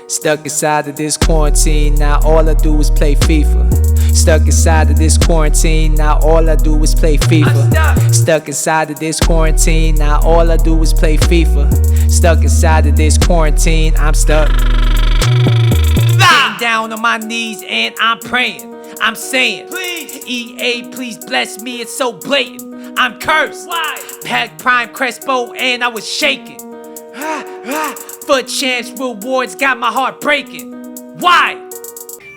Stuck inside of this quarantine, now all I do is play FIFA. Stuck inside of this quarantine, now all I do is play FIFA. Stuck inside of this quarantine, now all I do is play FIFA. Stuck inside of this quarantine, I'm stuck. Getting down on my knees and I'm praying. I'm saying, please, EA, please bless me. It's so blatant. I'm cursed. Why? Pack Prime Crespo and I was shaking. Foot chance rewards got my heart breaking. Why?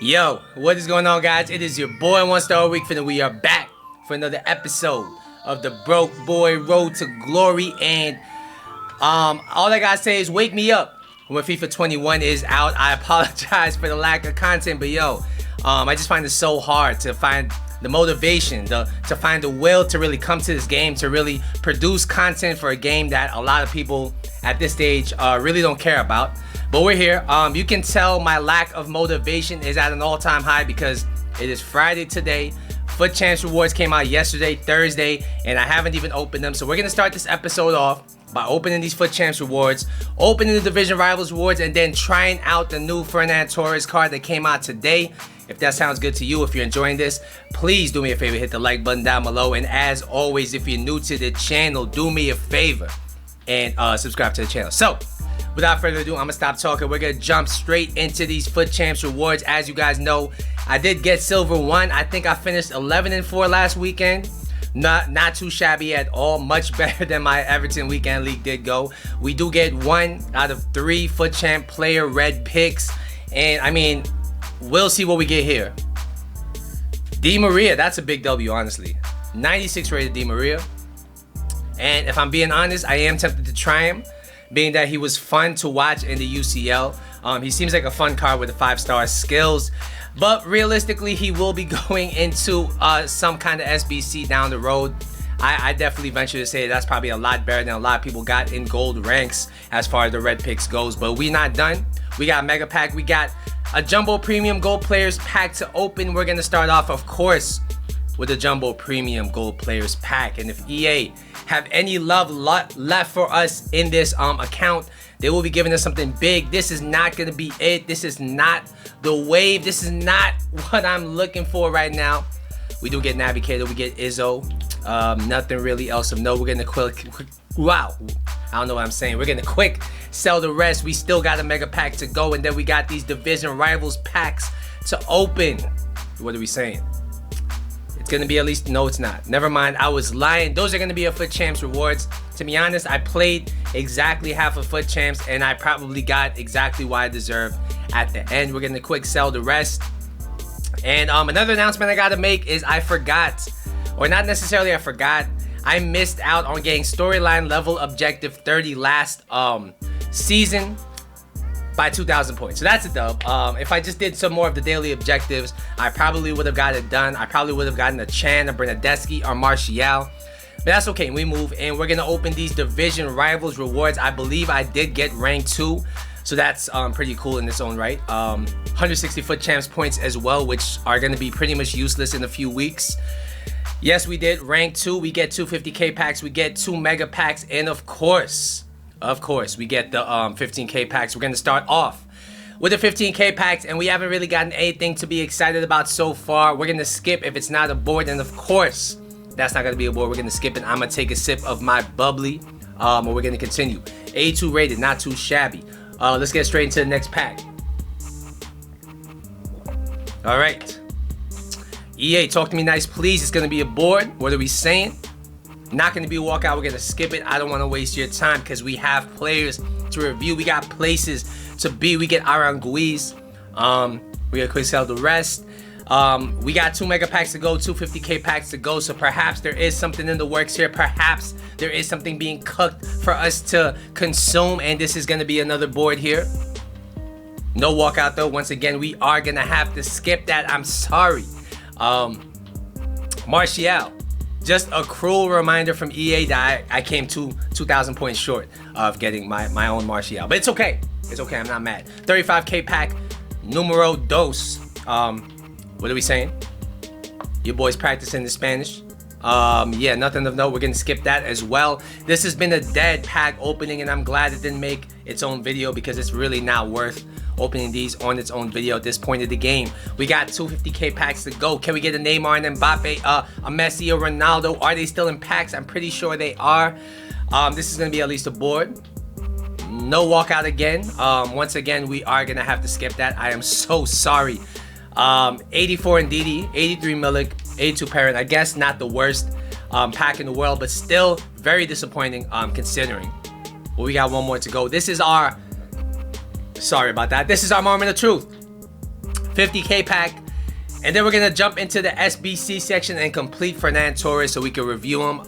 Yo, what is going on, guys? It is your boy 1 Star a Week Finna. We are back for another episode of the Broke Boy Road to Glory. And all I gotta say is wake me up when FIFA 21 is out. I apologize for the lack of content, but yo, I just find it so hard to find the motivation, to find the will to really come to this game, to really produce content for a game that a lot of people at this stage really don't care about. But we're here. You can tell my lack of motivation is at an all-time high because it is Friday today. Foot Chance rewards came out yesterday, Thursday, and I haven't even opened them. So we're gonna start this episode off by opening these Foot Champs rewards, opening the Division Rivals rewards, and then trying out the new Ferran Torres card that came out today. If that sounds good to you, if you're enjoying this, please do me a favor, hit the like button down below. And as always, if you're new to the channel, do me a favor and subscribe to the channel. So, without further ado, I'm gonna stop talking. We're gonna jump straight into these Foot Champs rewards. As you guys know, I did get Silver 1. I think I finished 11-4 last weekend. Not too shabby at all. Much better than my Everton Weekend League did go. We do get 1 out of 3 Foot Champ player red picks. And I mean, we'll see what we get here. Di Maria, that's a big W, honestly. 96 rated Di Maria. And if I'm being honest, I am tempted to try him, being that he was fun to watch in the UCL. He seems like a fun card with the 5-star skills. But realistically, he will be going into some kind of SBC down the road. I definitely venture to say that's probably a lot better than a lot of people got in gold ranks as far as the red picks goes. But we not done. We got Mega Pack. We got a Jumbo Premium Gold Players Pack to open. We're going to start off, of course, with the Jumbo Premium Gold Players Pack. And if EA have any love left for us in this account, they will be giving us something big. This is not going to be it. This is not the wave. This is not what I'm looking for right now. We do get Navigator. We get Izzo. Nothing really else of note. We're going to quick. Wow. I don't know what I'm saying. We're going to quick sell the rest. We still got a Mega Pack to go. And then we got these Division Rivals packs to open. What are we saying? It's going to be at least, no, it's not. Never mind, I was lying. Those are going to be a Foot Champs rewards. To be honest, I played exactly half of Foot Champs, and I probably got exactly what I deserved at the end. We're going to quick sell the rest. And another announcement I got to make is I forgot, or not necessarily I forgot, I missed out on getting storyline level objective 30 last season by 2,000 points. So that's a dub. If I just did some more of the daily objectives, I probably would have got it done. I probably would have gotten a Chan, a Bernadeschi, or Martial. But that's okay, we move. And we're gonna open these Division Rivals rewards. I believe I did get rank 2. So that's pretty cool in its own right. 160 Foot Champs points as well, which are gonna be pretty much useless in a few weeks. Yes, we did rank 2. We get 2 50K packs. We get 2 Mega Packs. And of course, we get the 15K packs. We're going to start off with the 15K packs, and we haven't really gotten anything to be excited about so far. We're going to skip if it's not a board, and of course, that's not going to be a board. We're going to skip it. I'm going to take a sip of my bubbly, and we're going to continue. 82 rated, not too shabby. Let's get straight into the next pack. All right. EA, talk to me nice, please. It's going to be a board. What are we saying? Not going to be a walkout. We're going to skip it. I don't want to waste your time because we have players to review. We got places to be. We get Aranguiz. We got to quick sell the rest. We got 2 Mega Packs to go, 2 50K packs to go. So perhaps there is something in the works here. Perhaps there is something being cooked for us to consume. And this is going to be another board here. No walkout though. Once again, we are going to have to skip that. I'm sorry. Martial. Just a cruel reminder from EA that I came 2,000 points short of getting my own Martial. But it's okay. It's okay. I'm not mad. 35K pack. Numero dos. What are we saying? Your boy's practicing the Spanish. Yeah, nothing of note. We're going to skip that as well. This has been a dead pack opening, and I'm glad it didn't make its own video because it's really not worth opening these on its own video at this point of the game. We got 250k packs to go. Can we get a Neymar and Mbappe, a Messi or Ronaldo? Are they still in packs? I'm pretty sure they are. This is going to be at least a board. No walkout again. Once again, we are going to have to skip that. I am so sorry. 84 Ndidi, 83 Milik, 82 Ferran. I guess not the worst pack in the world, but still very disappointing considering. Well, we got one more to go. This is our... Sorry about that. This is our moment of truth. 50k pack. And then we're going to jump into the SBC section and complete Ferran Torres so we can review him.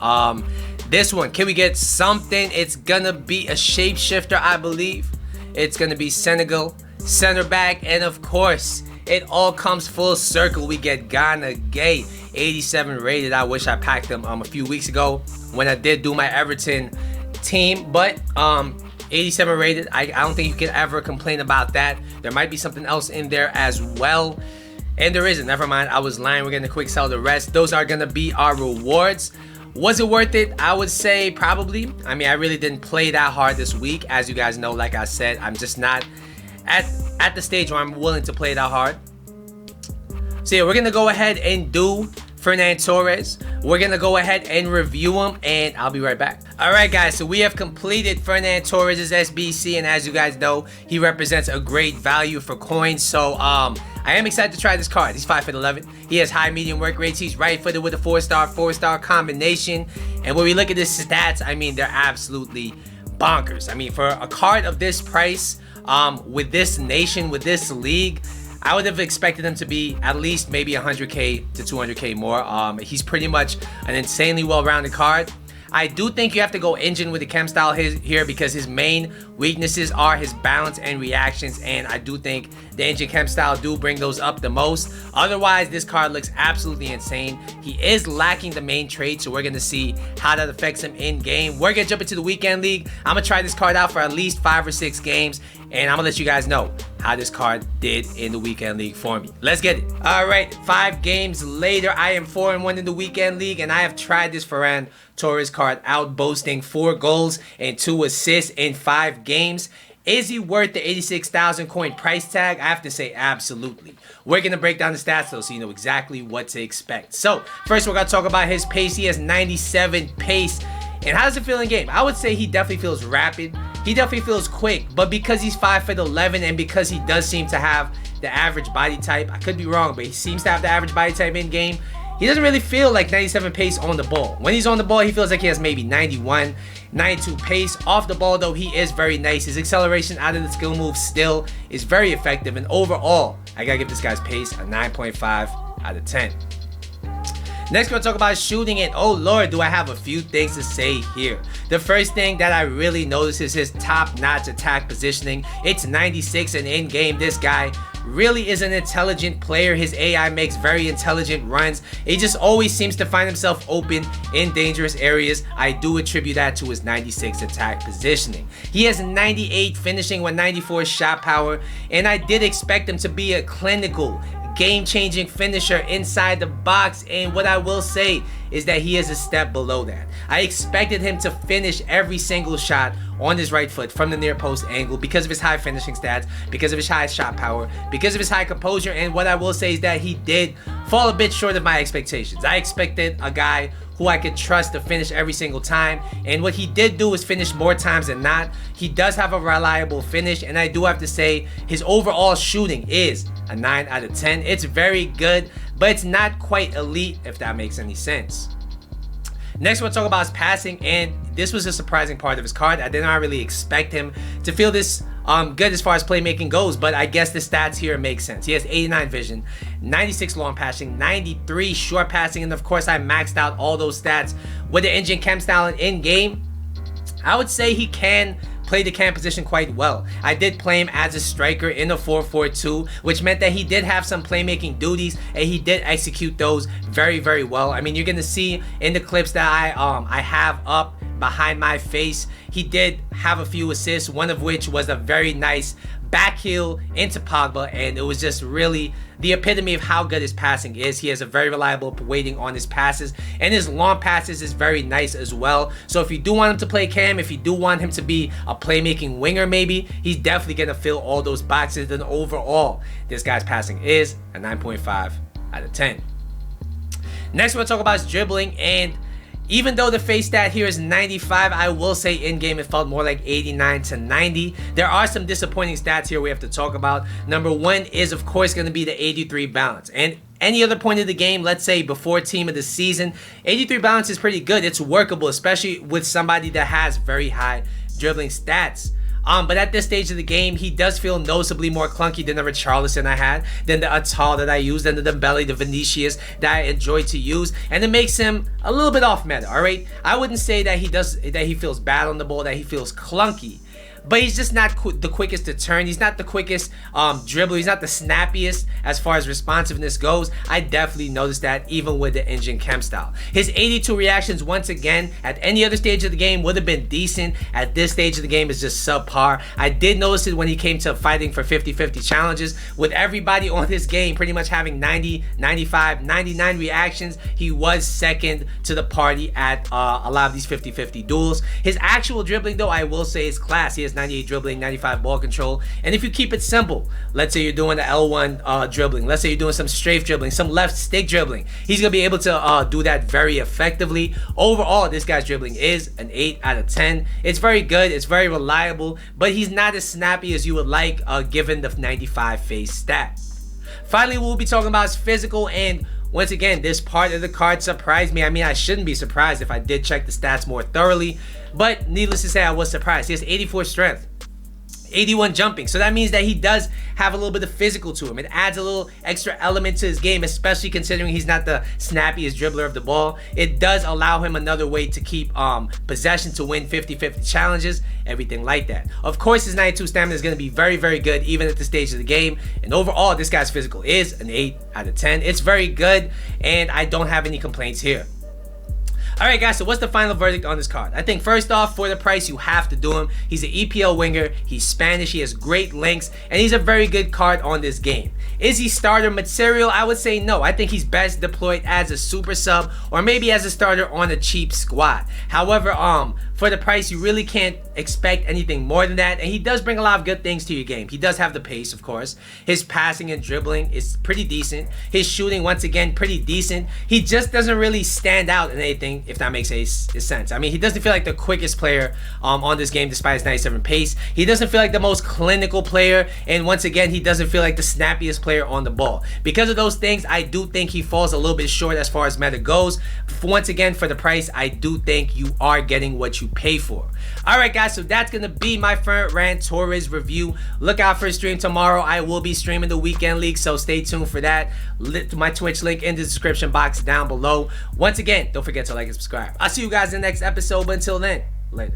This one, can we get something? It's going to be a shapeshifter, I believe. It's going to be Senegal, center back, and of course... It all comes full circle. We get Ghana Gay, 87 rated. I wish I packed them a few weeks ago when I did do my Everton team. But 87 rated, I don't think you can ever complain about that. There might be something else in there as well. And there isn't. Never mind. I was lying. We're going to quick sell the rest. Those are going to be our rewards. Was it worth it? I would say probably. I mean, I really didn't play that hard this week. As you guys know, like I said, I'm just not at the stage where I'm willing to play that hard. So yeah, we're gonna go ahead and do Ferran Torres. We're gonna go ahead and review him, and I'll be right back. All right, guys, so we have completed Ferran Torres' SBC, and as you guys know, he represents a great value for coins. So I am excited to try this card. He's 5'11". He has high medium work rates. He's right-footed with a 4-star combination. And when we look at his stats, I mean, they're absolutely bonkers. I mean, for a card of this price, with this nation, with this league, I would have expected him to be at least maybe 100k to 200k more. He's pretty much an insanely well-rounded card. I do think you have to go engine with the chem style here because his main weaknesses are his balance and reactions, and I do think the engine chem style do bring those up the most. Otherwise, this card looks absolutely insane. He is lacking the main trait, so we're going to see how that affects him in game. We're going to jump into the weekend league. I'm going to try this card out for at least 5 or 6 games, and I'm going to let you guys know how this card did in the weekend league for me. Let's get it. All right, 5 games later, I am 4-1 in the weekend league, and I have tried this Ferran Torres card out, boasting 4 goals and 2 assists in 5 games. Is he worth the 86,000 coin price tag? I have to say absolutely. We're going to break down the stats though so you know exactly what to expect. So first we're going to talk about his pace. He has 97 pace. And how does it feel in game? I would say he definitely feels rapid. He definitely feels quick. But because he's 5'11" and because he does seem to have the average body type, I could be wrong, but he seems to have the average body type in game. He doesn't really feel like 97 pace on the ball. When he's on the ball, he feels like he has maybe 91, 92 pace. Off the ball, though, he is very nice. His acceleration out of the skill move still is very effective. And overall, I gotta give this guy's pace a 9.5 out of 10. Next, we're gonna talk about shooting, and oh lord, do I have a few things to say here. The first thing that I really notice is his top-notch attack positioning. It's 96, and in game, this guy really is an intelligent player. His AI makes very intelligent runs. He just always seems to find himself open in dangerous areas. I do attribute that to his 96 attack positioning. He has 98 finishing with 94 shot power, and I did expect him to be a clinical, game-changing finisher inside the box, and what I will say is that he is a step below that. I expected him to finish every single shot on his right foot from the near post angle because of his high finishing stats, because of his high shot power, because of his high composure, and what I will say is that he did fall a bit short of my expectations. I expected a guy who I could trust to finish every single time, and what he did do is finish more times than not. He does have a reliable finish, and I do have to say his overall shooting is a 9 out of 10. It's very good, but it's not quite elite, if that makes any sense. Next, we'll talk about his passing, and this was a surprising part of his card. I did not really expect him to feel this good as far as playmaking goes, but I guess the stats here make sense. He has 89 vision, 96 long passing, 93 short passing, and of course I maxed out all those stats with the engine chem style in game. I would say he can play the cam position quite well. I did play him as a striker in a 4-4-2, which meant that he did have some playmaking duties, and he did execute those very, very well. I mean, you're gonna see in the clips that I have up behind my face, he did have a few assists, one of which was a very nice back heel into Pogba, and it was just really the epitome of how good his passing is. He has a very reliable weighting on his passes, and his long passes is very nice as well. So if you do want him to play cam, if you do want him to be a playmaking winger maybe, he's definitely going to fill all those boxes. And overall, this guy's passing is a 9.5 out of 10. Next, we'll talk about his dribbling, and even though the face stat here is 95, I will say in-game it felt more like 89 to 90. There are some disappointing stats here we have to talk about. Number one is, of course, going to be the 83 balance. And any other point of the game, let's say before team of the season, 83 balance is pretty good. It's workable, especially with somebody that has very high dribbling stats. But at this stage of the game, he does feel noticeably more clunky than the Richarlison I had, than the Atal that I used, than the Dembele, the Vinicius that I enjoy to use, and it makes him a little bit off meta. All right, I wouldn't say that he feels bad on the ball, that he feels clunky. But he's just not the quickest to turn. He's not the quickest dribbler. He's not the snappiest as far as responsiveness goes. I definitely noticed that even with the engine chem style. His 82 reactions, once again, at any other stage of the game would have been decent. At this stage of the game is just subpar. I did notice it when he came to fighting for 50-50 challenges. With everybody on this game pretty much having 90, 95, 99 reactions, he was second to the party at a lot of these 50-50 duels. His actual dribbling, though, I will say is class. He has 98 dribbling, 95 ball control. And if you keep it simple, let's say you're doing the L1 dribbling, let's say you're doing some strafe dribbling, some left stick dribbling, he's going to be able to do that very effectively. Overall, this guy's dribbling is an 8 out of 10. It's very good, it's very reliable, but he's not as snappy as you would like given the 95 face stat. Finally, we'll be talking about his physical, and once again, this part of the card surprised me. I mean, I shouldn't be surprised if I did check the stats more thoroughly, but needless to say, I was surprised. He has 84 strength, 81 jumping, so that means that he does have a little bit of physical to him. It adds a little extra element to his game, especially considering he's not the snappiest dribbler of the ball. It does allow him another way to keep possession to win 50-50 challenges, everything like that. Of course, his 92 stamina is going to be very, very good even at the stage of the game, and overall, this guy's physical is an 8 out of 10. It's very good, and I don't have any complaints here. Alright guys, so what's the final verdict on this card? I think first off, for the price, you have to do him. He's an EPL winger, he's Spanish, he has great links, and he's a very good card on this game. Is he starter material? I would say no. I think he's best deployed as a super sub or maybe as a starter on a cheap squad. However, for the price, you really can't expect anything more than that, and he does bring a lot of good things to your game. He does have the pace, of course. His passing and dribbling is pretty decent. His shooting, once again, pretty decent. He just doesn't really stand out in anything, if that makes any sense. I mean, he doesn't feel like the quickest player on this game despite his 97 pace. He doesn't feel like the most clinical player, and once again, he doesn't feel like the snappiest player on the ball. Because of those things, I do think he falls a little bit short as far as meta goes. Once again, for the price, I do think you are getting what you pay for. Alright guys, so that's gonna be my Ferran Torres review. Look out for a stream tomorrow. I will be streaming the weekend league, so stay tuned for that. My Twitch link in the description box down below. Once again, don't forget to like and subscribe. I'll see you guys in the next episode, but until then,